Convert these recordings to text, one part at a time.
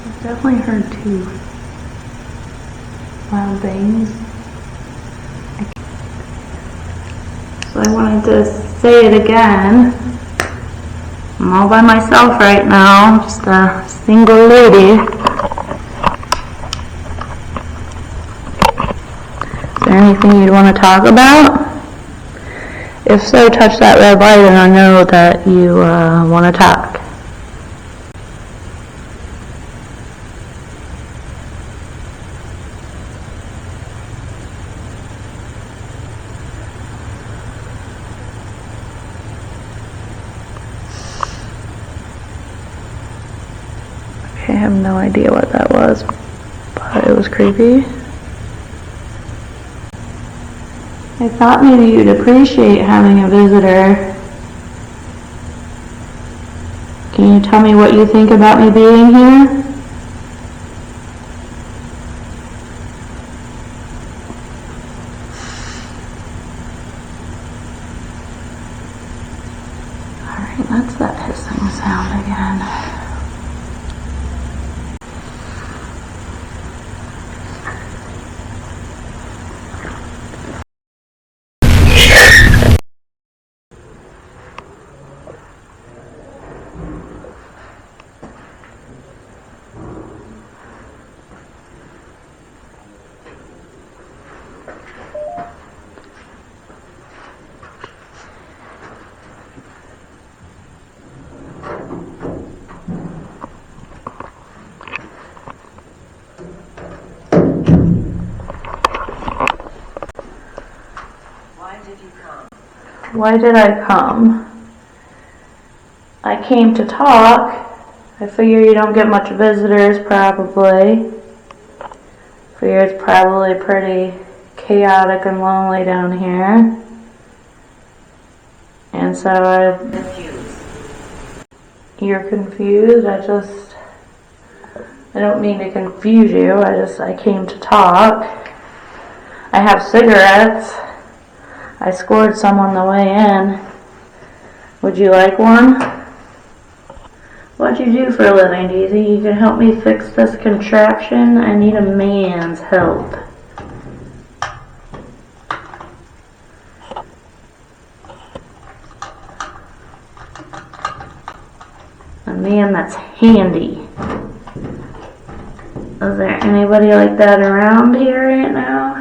I've definitely heard two loud things. So I wanted to say it again. I'm all by myself right now, just a single lady. Is there anything you'd want to talk about? If so, touch that red light and I know that you want to talk. I have no idea what that was, but it was creepy. I thought maybe you'd appreciate having a visitor. Can you tell me what you think about me being here? Alright, that's that hissing sound again. Why did I come? I came to talk. I figure you don't get much visitors, probably. Figure it's probably pretty chaotic and lonely down here. And so I'm confused. You're confused? I don't mean to confuse you. I came to talk. I have cigarettes. I scored some on the way in. Would you like one? What'd you do for a living? Do you think you can help me fix this contraption? I need a man's help. A man that's handy. Is there anybody like that around here right now?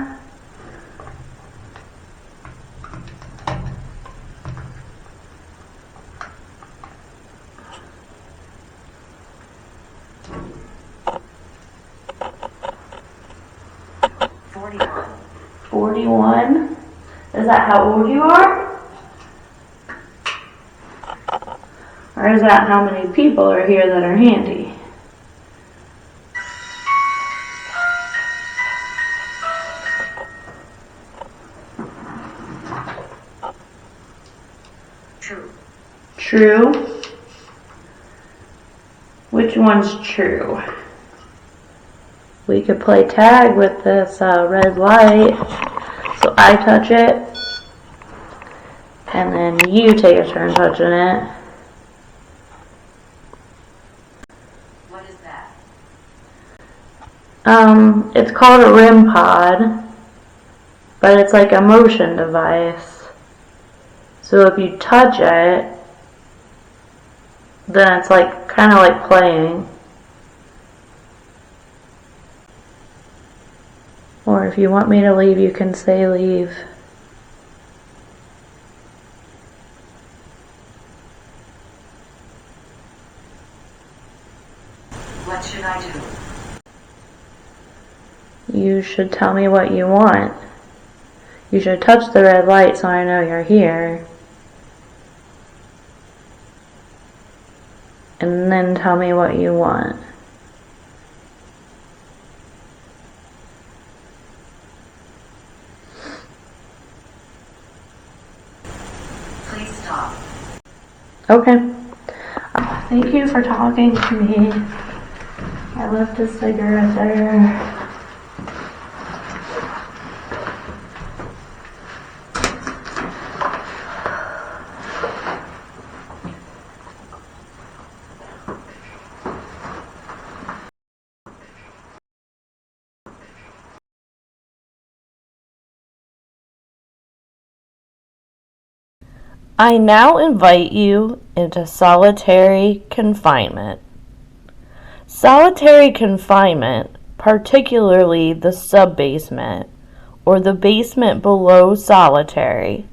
$41? Is that how old you are? Or is that how many people are here that are handy? True? Which one's true? We could play tag with this red light. So I touch it, and then you take a turn touching it. What is that? It's called a REM pod, but it's like a motion device. So if you touch it, then it's like kind of like playing. Or if you want me to leave, you can say leave. What should I do? You should tell me what you want. You should touch the red light so I know you're here. And then tell me what you want. Please stop. Okay. Thank you for talking to me. I left a cigarette there. I now invite you into solitary confinement. Solitary confinement, particularly the subbasement, or the basement below solitary,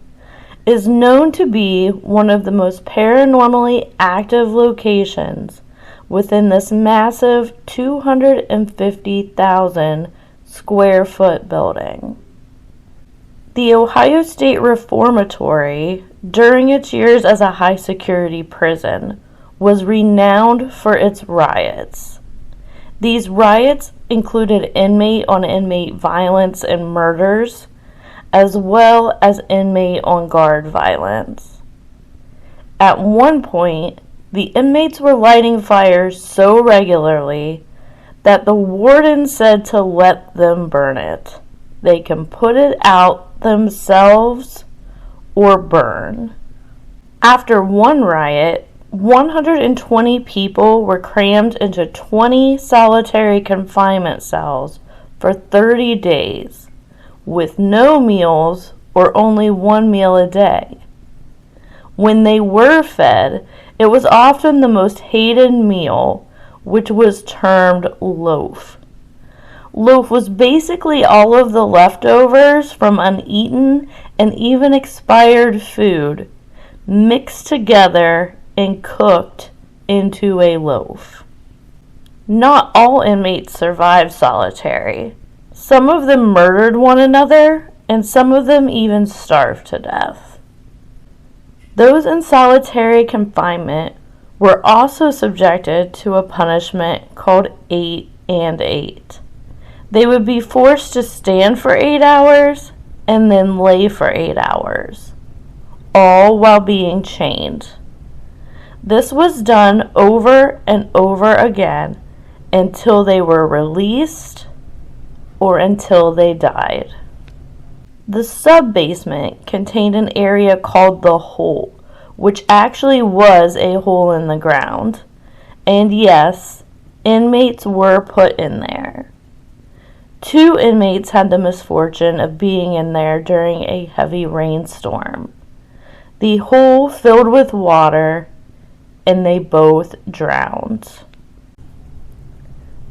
is known to be one of the most paranormally active locations within this massive 250,000 square foot building. The Ohio State Reformatory, during its years as a high security prison, was renowned for its riots. These riots included inmate on inmate violence and murders, as well as inmate on guard violence. At one point, the inmates were lighting fires so regularly that the warden said to let them burn it. They can put it out themselves or burn. After one riot, 120 people were crammed into 20 solitary confinement cells for 30 days, with no meals or only one meal a day. When they were fed, it was often the most hated meal, which was termed loaf. Loaf was basically all of the leftovers from uneaten and even expired food mixed together and cooked into a loaf. Not all inmates survived solitary. Some of them murdered one another, and some of them even starved to death. Those in solitary confinement were also subjected to a punishment called 8 and 8. They would be forced to stand for 8 hours and then lay for 8 hours, all while being chained. This was done over and over again until they were released or until they died. The subbasement contained an area called the hole, which actually was a hole in the ground. And yes, inmates were put in there. 2 inmates had the misfortune of being in there during a heavy rainstorm. The hole filled with water, and they both drowned.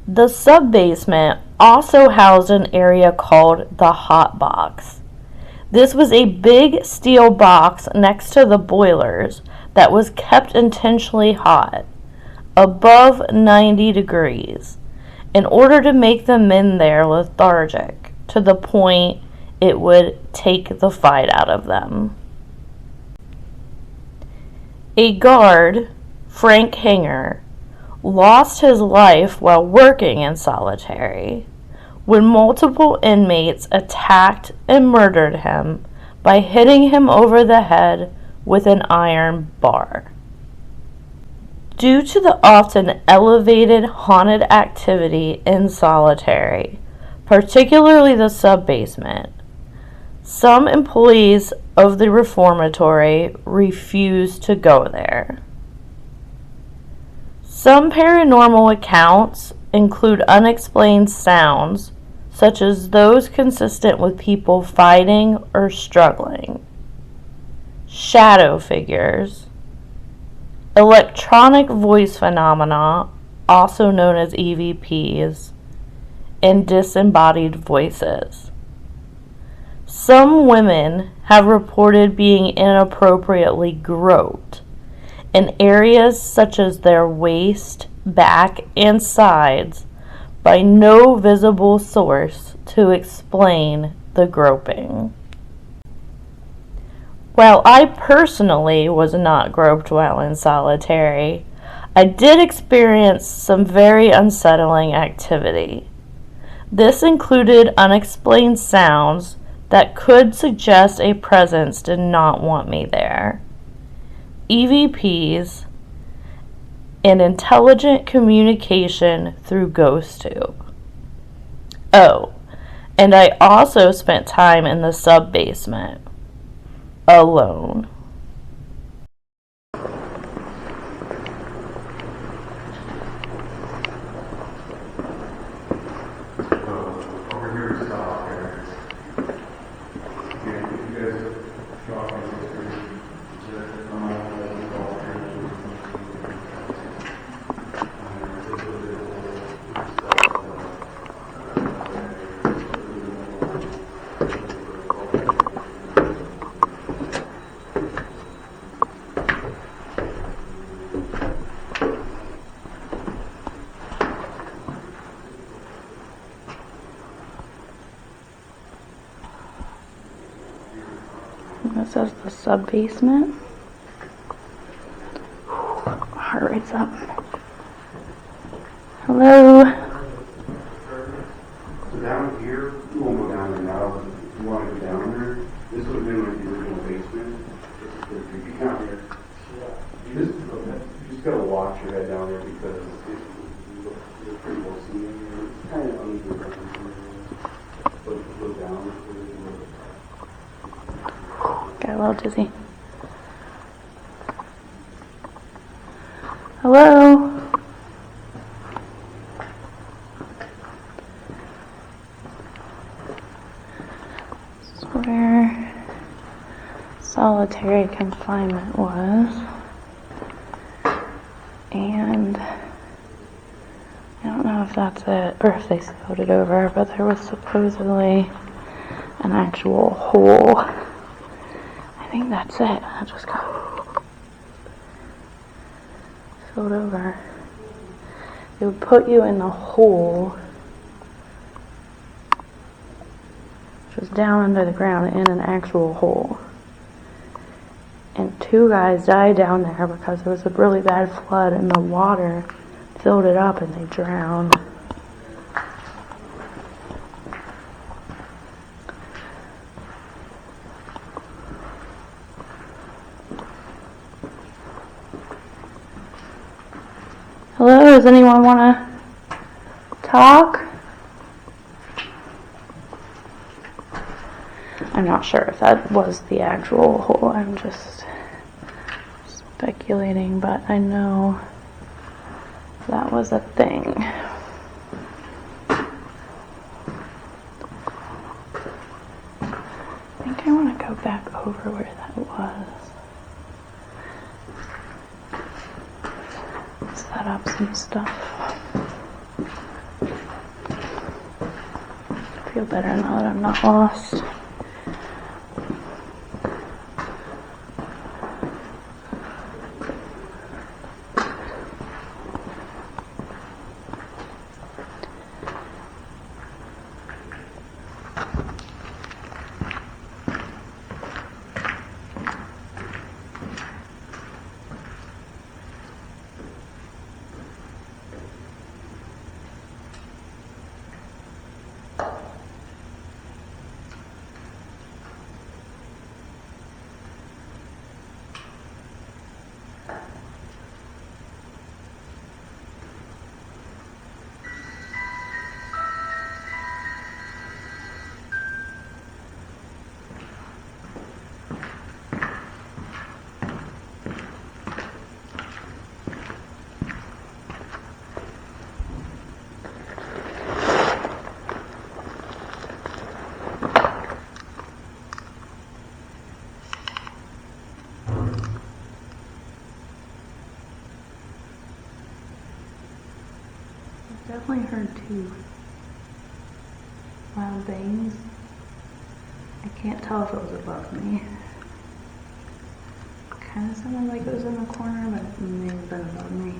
The subbasement also housed an area called the hot box. This was a big steel box next to the boilers that was kept intentionally hot, above 90 degrees, in order to make the men there lethargic, to the point it would take the fight out of them. A guard, Frank Hanger, lost his life while working in solitary when multiple inmates attacked and murdered him by hitting him over the head with an iron bar. Due to the often elevated haunted activity in solitary, particularly the subbasement, some employees of the reformatory refused to go there. Some paranormal accounts include unexplained sounds, such as those consistent with people fighting or struggling, shadow figures, electronic voice phenomena, also known as EVPs, and disembodied voices. Some women have reported being inappropriately groped in areas such as their waist, back, and sides by no visible source to explain the groping. While I personally was not groped while in solitary, I did experience some very unsettling activity. This included unexplained sounds that could suggest a presence did not want me there, EVPs, and intelligent communication through ghost tube. Oh, and I also spent time in the subbasement, alone. Over here is stop there. Yeah, you guys show off your history. It says the subbasement. Heart rate's up. Hello? So down here, you won't go down there now, but if you want to go down there, this would have been like the original basement. If you count here, you just gotta watch your head down there because you're pretty well seen. It's kind of uneven. But if you go down, Got a little dizzy. Hello? This is where solitary confinement was. And I don't know if that's it or if they sealed it over, but there was supposedly an actual hole. I think that's it. I just got filled over. It would put you in the hole, which was down under the ground in an actual hole. And 2 guys died down there because there was a really bad flood and the water filled it up and they drowned. Hello, does anyone want to talk? I'm not sure if that was the actual hole. I'm just speculating, but I know that was a thing. I think I want to go back over where that was. Set up some stuff. I feel better now that I'm not lost. Definitely heard 2 loud bangs. I can't tell if it was above me. Kind of sounded like it was in the corner, but it may have been above me.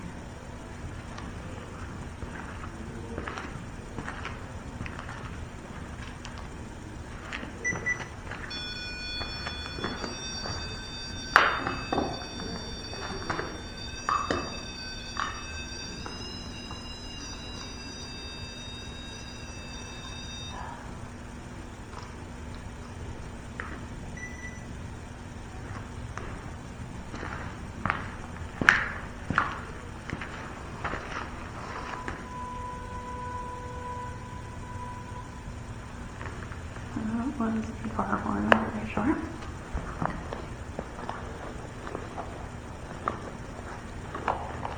That was the car horn, I'm pretty sure.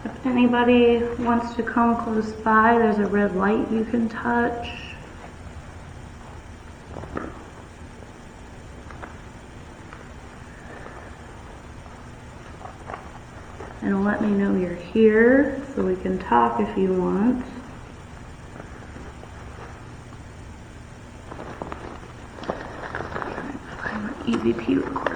If anybody wants to come close by, there's a red light you can touch. And let me know you're here so we can talk if you want. EVP recorder.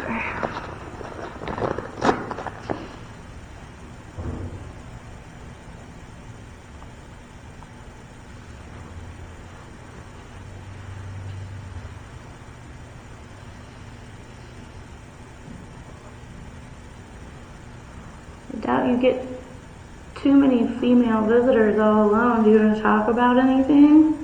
doubt you get too many female visitors all alone. Do you want to talk about anything?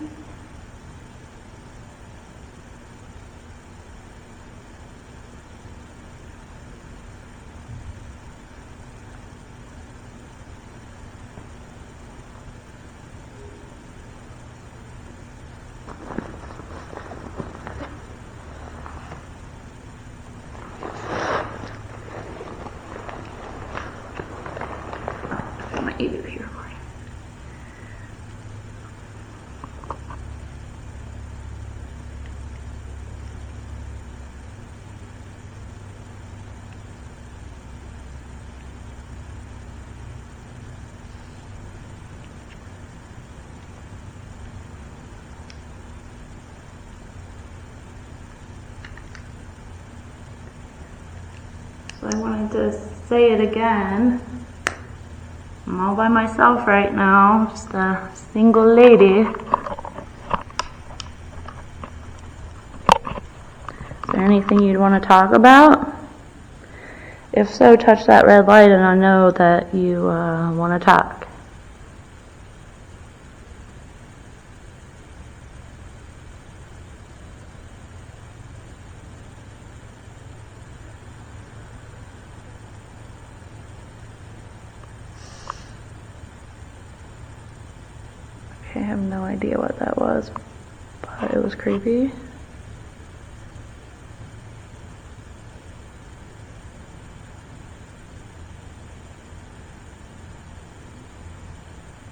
I might need to be recording. So I wanted to say it again. I'm all by myself right now, just a single lady. Is there anything you'd want to talk about? If so, touch that red light and I know that you want to talk. I have no idea what that was, but it was creepy.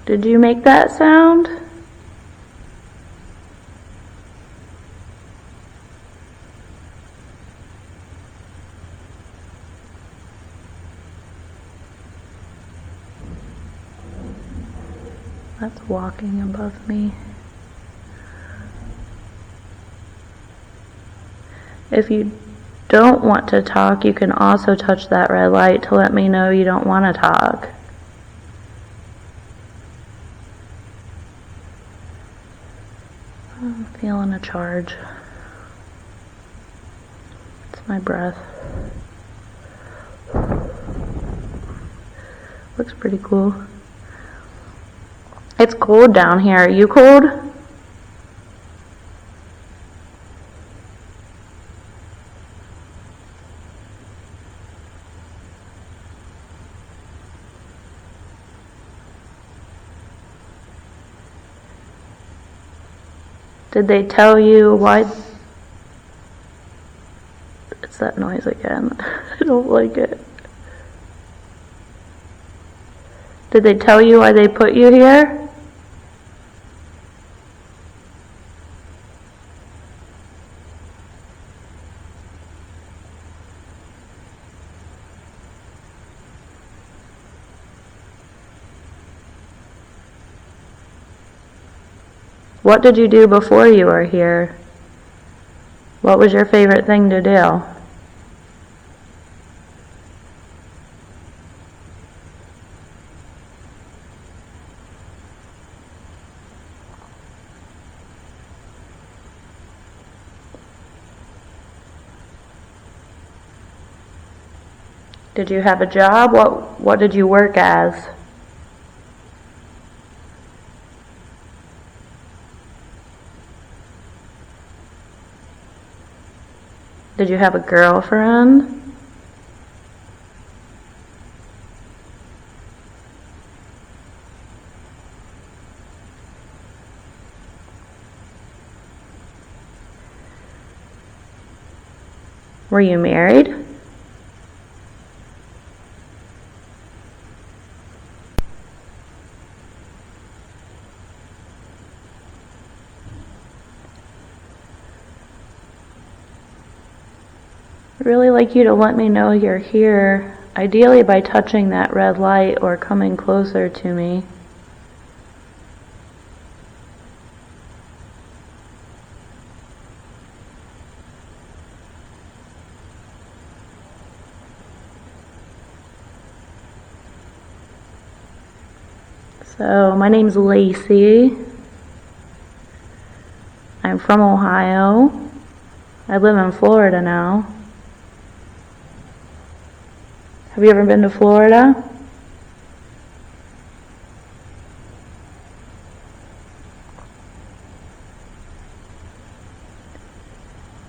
Did you make that sound? That's walking above me. If you don't want to talk, you can also touch that red light to let me know you don't want to talk. I'm feeling a charge. It's my breath. Looks pretty cool. It's cold down here. Are you cold? Did they tell you why? It's that noise again. I don't like it. Did they tell you why they put you here? What did you do before you were here? What was your favorite thing to do? Did you have a job? What did you work as? Did you have a girlfriend? Were you married? I'd really like you to let me know you're here, ideally by touching that red light or coming closer to me. So, my name's Lacey. I'm from Ohio. I live in Florida now. Have you ever been to Florida?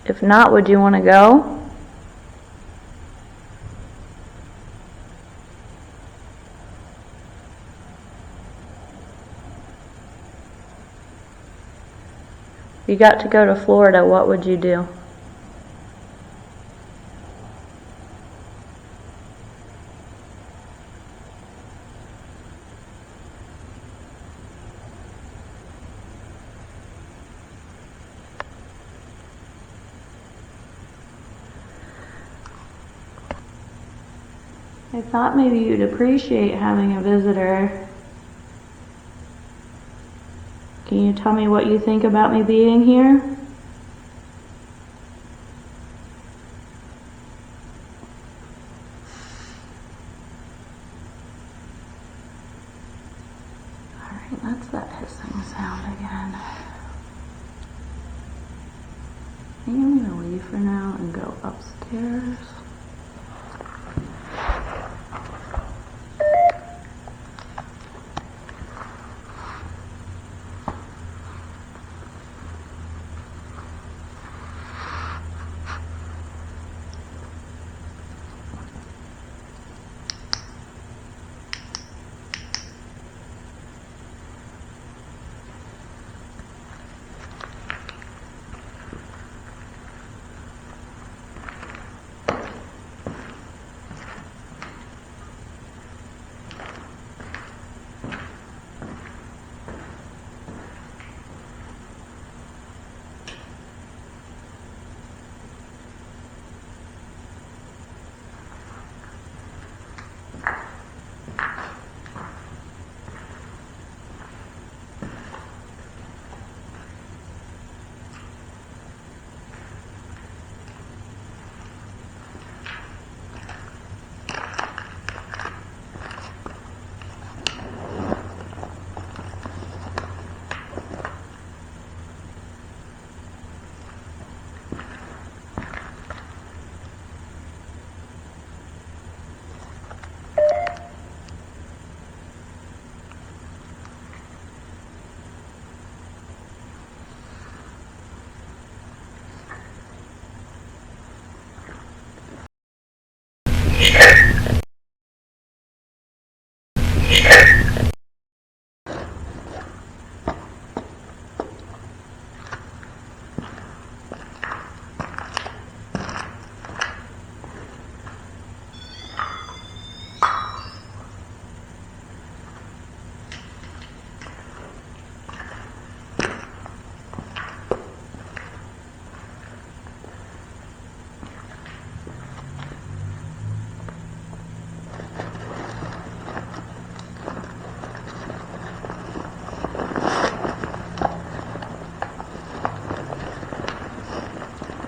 If not, would you want to go? You got to go to Florida, what would you do? I thought maybe you'd appreciate having a visitor. Can you tell me what you think about me being here? Alright, that's that hissing sound again. I think I'm gonna leave for now and go upstairs.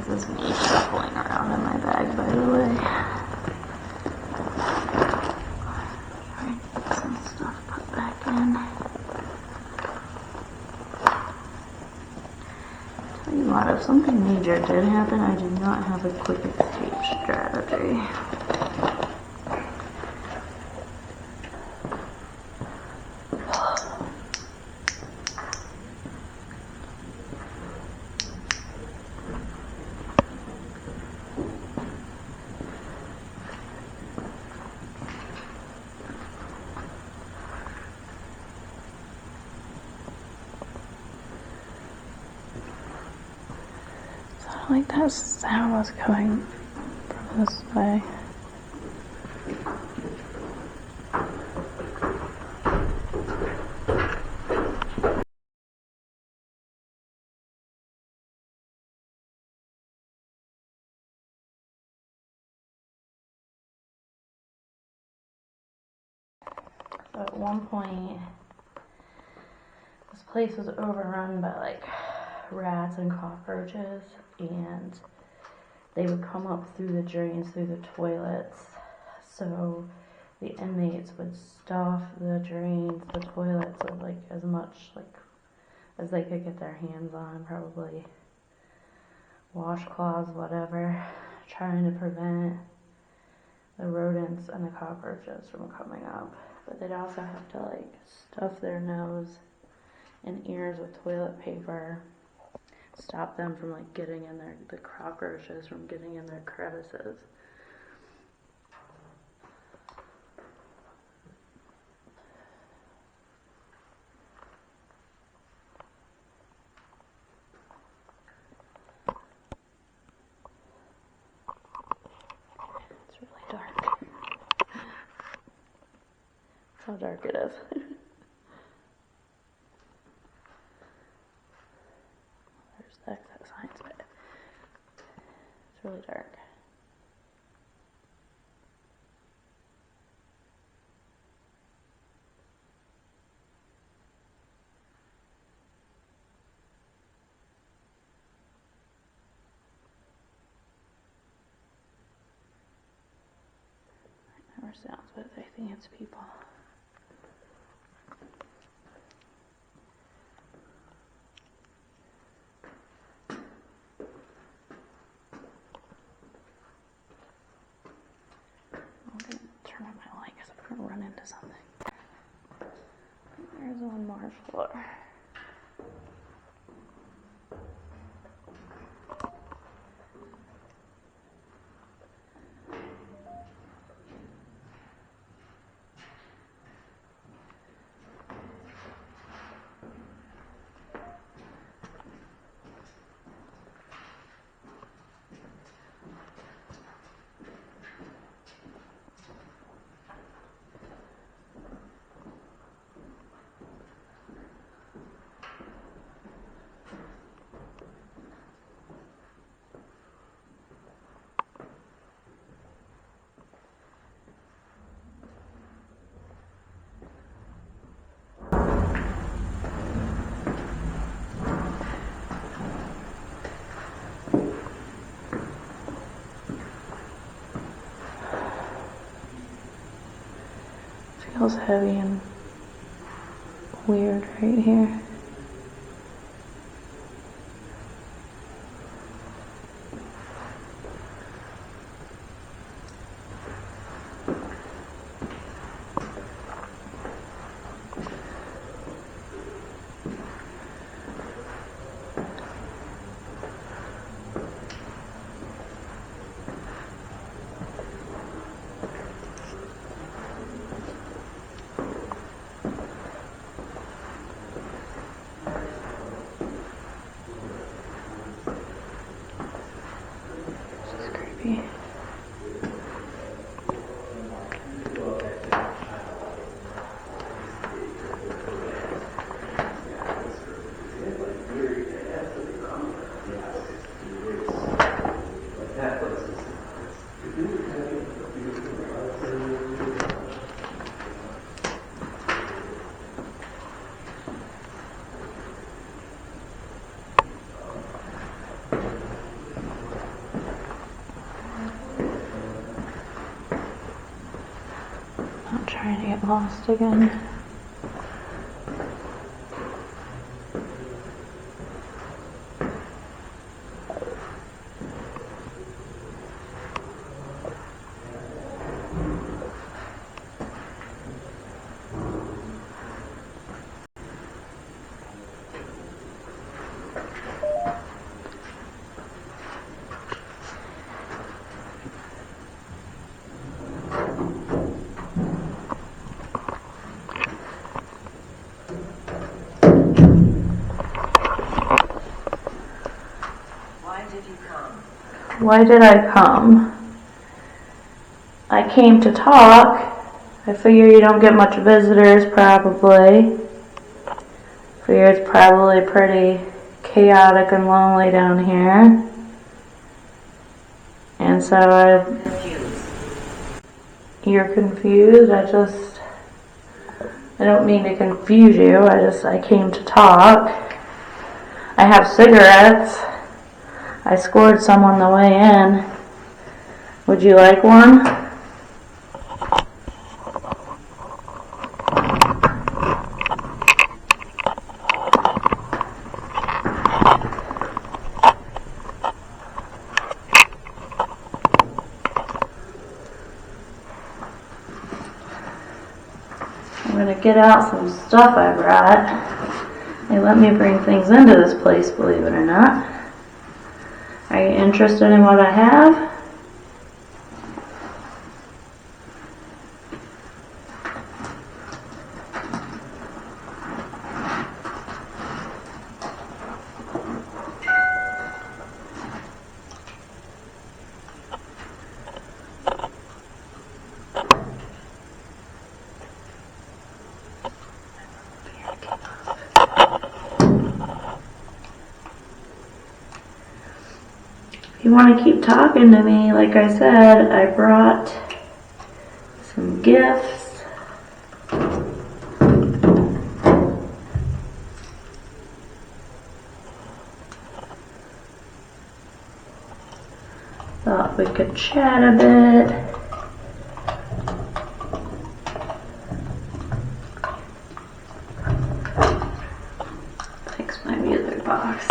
This is me shuffling around in my bag, by the way. Trying to get some stuff put back in. Tell you what, if something major did happen, I do not have a quick escape strategy. Like that sound was coming from this way. So at one point, this place was overrun by like rats and cockroaches, and they would come up through the drains, through the toilets. So the inmates would stuff the drains, the toilets with like as much like as they could get their hands on, probably washcloths, whatever, trying to prevent the rodents and the cockroaches from coming up. But they'd also have to like stuff their nose and ears with toilet paper stop them from like getting in there, the cockroaches from getting in their crevices. It's really dark. That's how dark it is. There's the exit signs, but it's really dark. It never sounds, but I think it's people. I'm going to turn on my light because I'm going to run into something. There's one more floor. Feels heavy and weird right here. Creepy. Not trying to get lost again. Why did I come? I came to talk. I figure you don't get much visitors, probably. Figure it's probably pretty chaotic and lonely down here. And so you're confused? I don't mean to confuse you. I came to talk. I have cigarettes. I scored some on the way in. Would you like one? I'm going to get out some stuff I brought. They let me bring things into this place, believe it or not. Are you interested in what I have? If you want to keep talking to me, like I said, I brought some gifts. Thought we could chat a bit. Fix my music box.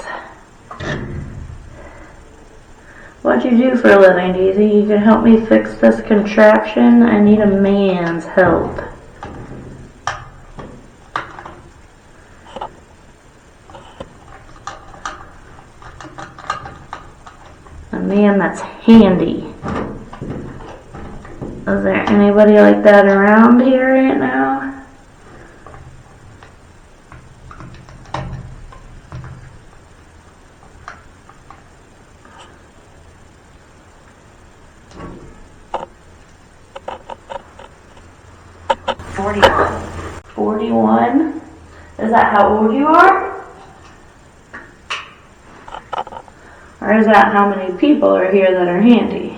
What'd you do for a living, do you think you can help me fix this contraption? I need a man's help. A man that's handy. Is there anybody like that around here right now? $41. 41? Is that how old you are? Or is that how many people are here that are handy?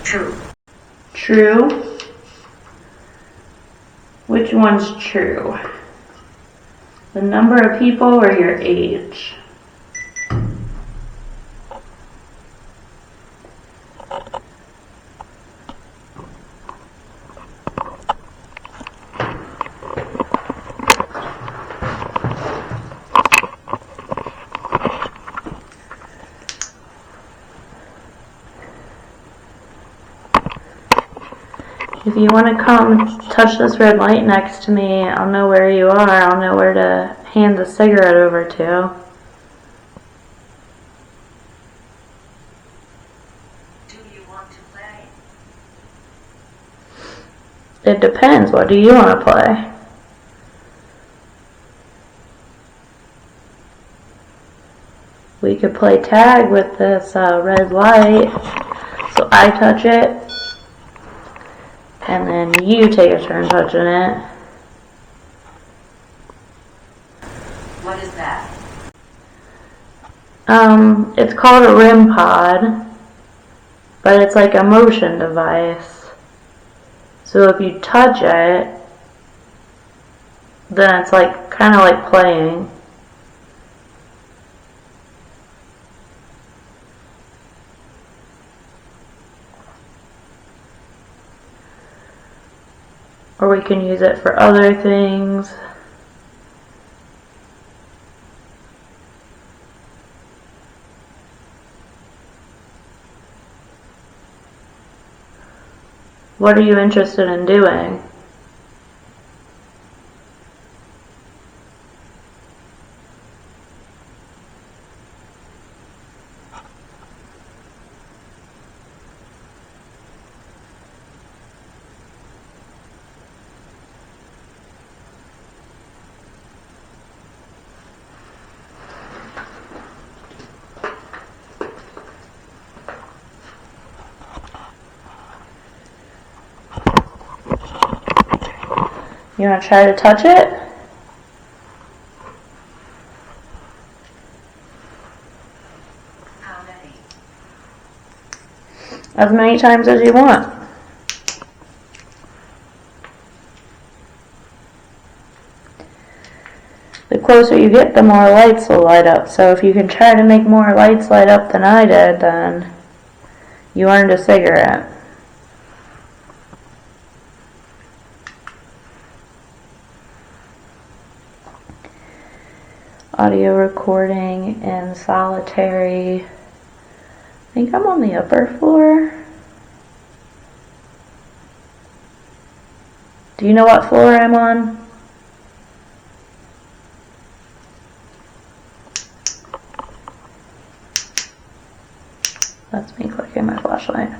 True. True? Which one's true? The number of people or your age? If you want to come touch this red light next to me, I'll know where you are. I'll know where to hand the cigarette over to. Do you want to play? It depends. What do you want to play? We could play tag with this red light. So I touch it. And then you take a turn touching it. What is that? It's called a REM pod, but it's like a motion device. So if you touch it, then it's like kind of like playing. Or we can use it for other things. What are you interested in doing? You want to try to touch it? How many? As many times as you want. The closer you get, the more lights will light up. So if you can try to make more lights light up than I did, then you earned a cigarette. Audio recording in solitary I think I'm on the upper floor. Do you know what floor I'm on? That's me clicking my flashlight.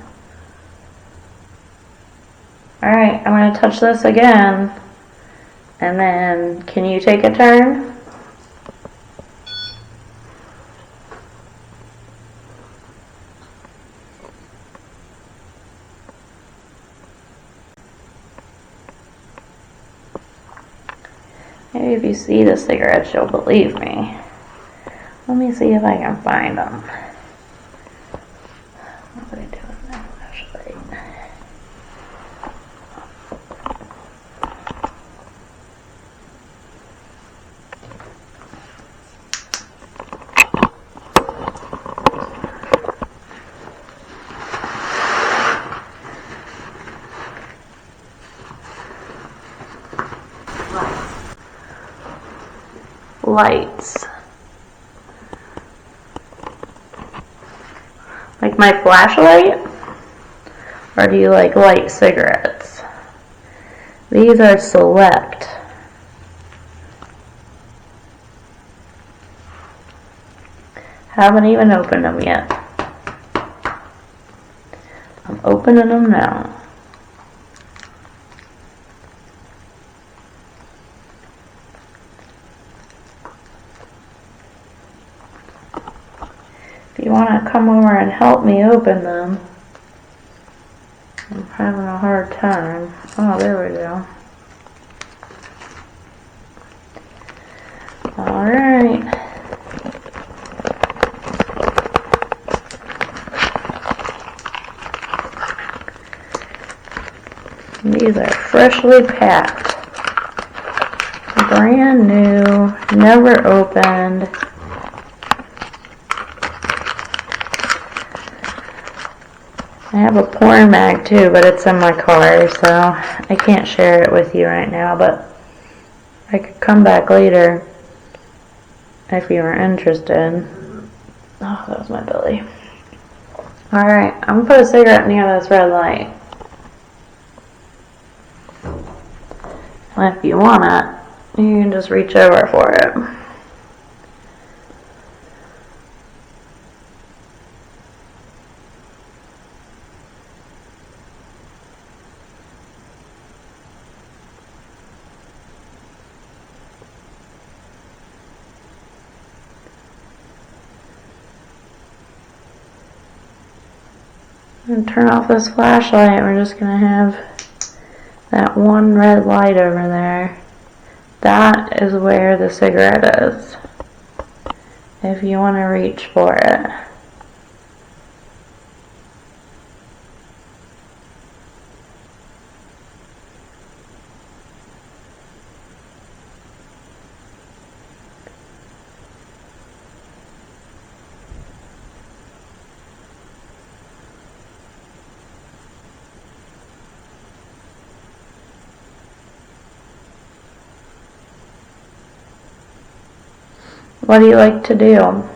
Alright, I'm going to touch this again. And then, can you take a turn? Maybe if you see the cigarettes, you'll believe me. Let me see if I can find them. What are they doing with that flashlight? Lights. Like my flashlight? Or do you like light cigarettes? These are select. Haven't even opened them yet. I'm opening them now. If you want to come over and help me open them, I'm having a hard time. Oh, there we go. Alright. These are freshly packed. Brand new, never opened. I have a porn mag too, but it's in my car, so I can't share it with you right now, but I could come back later if you were interested. Oh, that was my belly. Alright, I'm gonna put a cigarette near this red light. And if you want it, you can just reach over for it. And turn off this flashlight. We're just gonna have that one red light over there. That is where the cigarette is. If you want to reach for it. What do you like to do?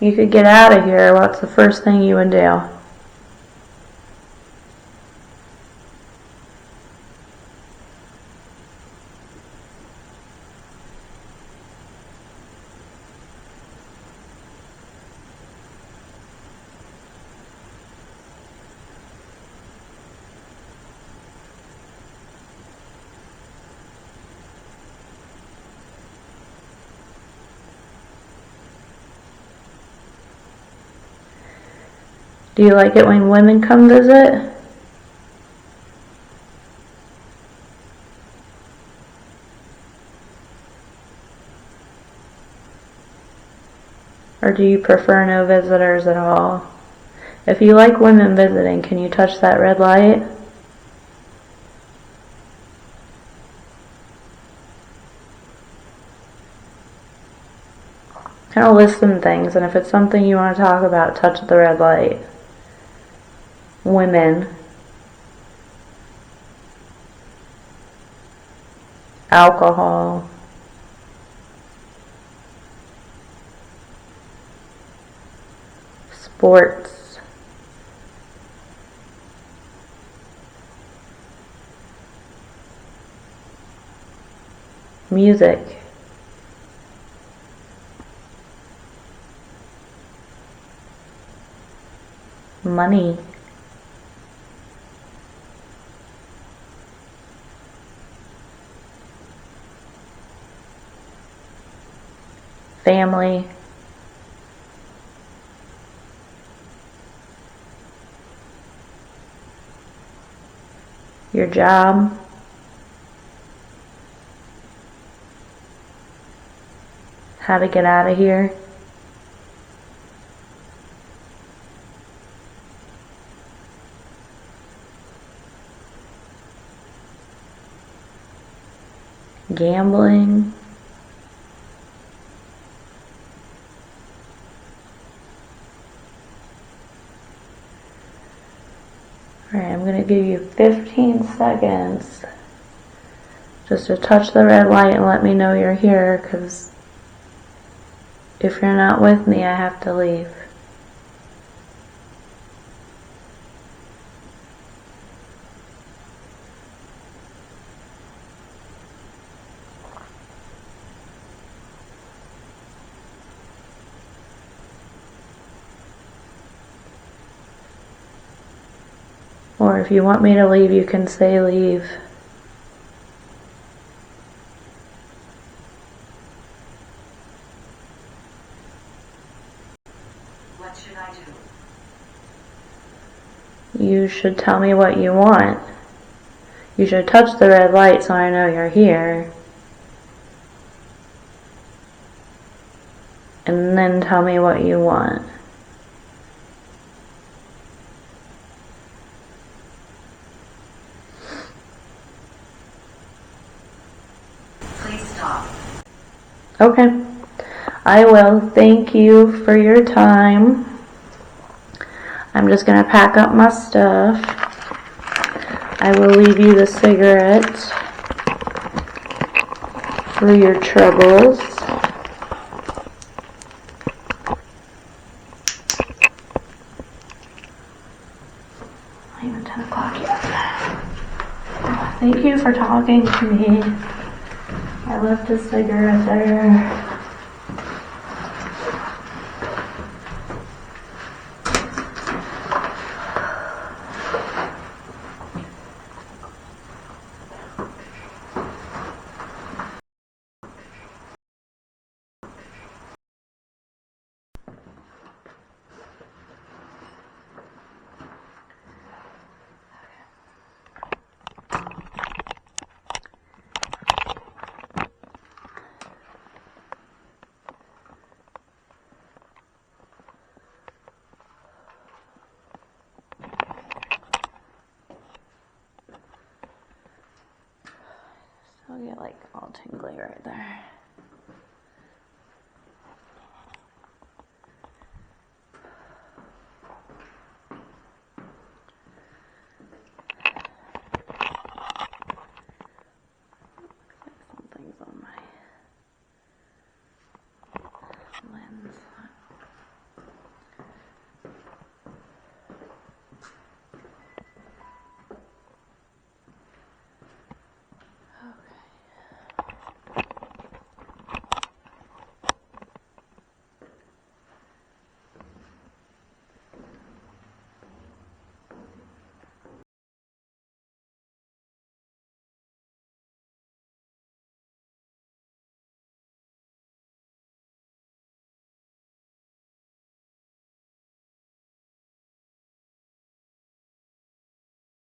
You could get out of here. What's the first thing you would do? Do you like it when women come visit? Or do you prefer no visitors at all? If you like women visiting, can you touch that red light? I'll list some things, and if it's something you want to talk about, touch the red light. Women. alcohol, sports, music, money, family, your job, how to get out of here, gambling, alright, I'm going to give you 15 seconds just to touch the red light and let me know you're here, because if you're not with me, I have to leave. Or if you want me to leave, you can say leave. What should I do? You should tell me what you want. You should touch the red light so I know you're here. And then tell me what you want. Please stop. Okay. I will. Thank you for your time. I'm just going to pack up my stuff. I will leave you the cigarette for your troubles. Not even 10 o'clock yet. Thank you for talking to me. I left a cigarette there. I'll get like all tingly right there.